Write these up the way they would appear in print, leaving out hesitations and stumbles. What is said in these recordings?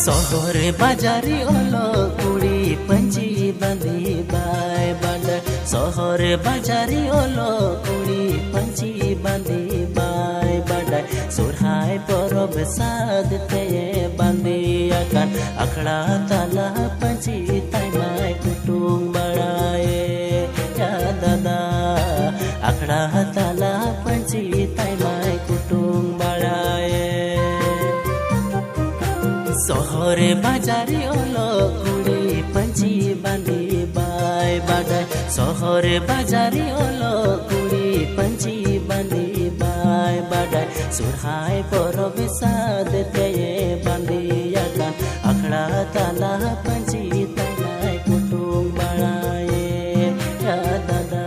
सहरे बाजारी ओलो कुड़ी पंची बंदी बाय बंड सहरे बाजारी ओलो कुड़ी पंची बंदी बाय बंड सुरहाय परब साद ते बंदी अकन अखड़ा तला पंची तैमाय कुटुंग बड़ाए या दादा अखड़ा तला पंची तैमाय कुटुंग बड़ाए सहरे बाजारी ओलो कुड़ी पंची बंदी बाय बाडाय सहरे बाजारी ओलो कुड़ी पंची बंदी बाय बाडाय सुरहाय परब साद ते बंदी अकन अखड़ा तला पंची तैमाय कुटुंग बड़ाए या दादा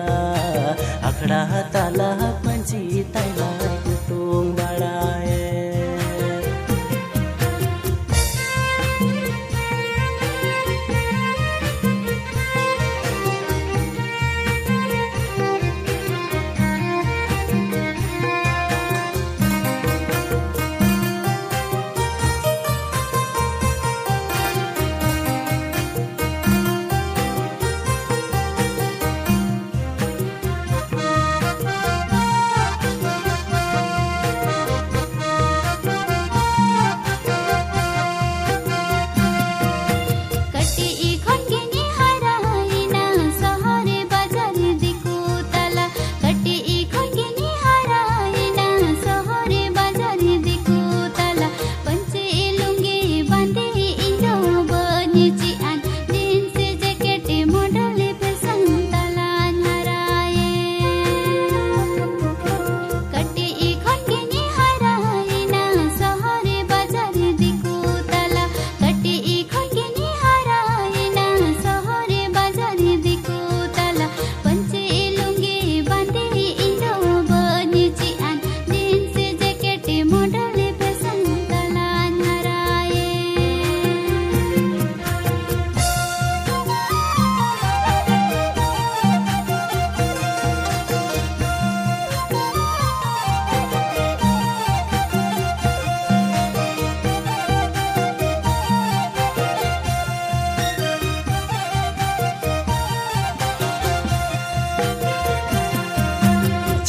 अखड़ा तला पंची तैमाय कुटुंग बड़ाए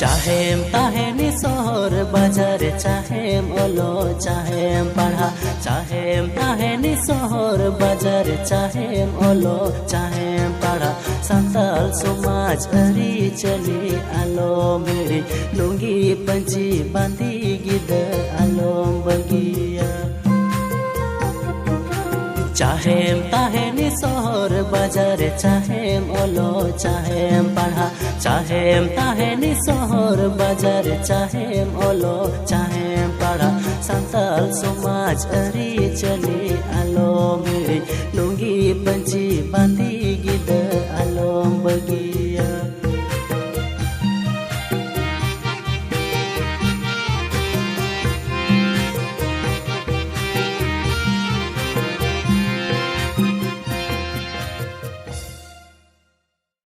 चाहेम ताहेनी शहर बाजार चाहेम ओलो चाहेम पढ़ा चाहेम ताहेनी शहर बाजार चाहेम ओलो चाहेम पढ़ा संताल समाज अरी चली आलो मेरी लुंगी पंची बांधी गिद आलो बगिया चाहेम ताहेनी शहर बाजार चाहेम ओलो चाहेम पढ़ा चाहेम ताहेनी शहर बाजार चाहेम ओलो चाहेम पढ़ा संताल समाज अरी चली आलो मेरी लुंगी पंची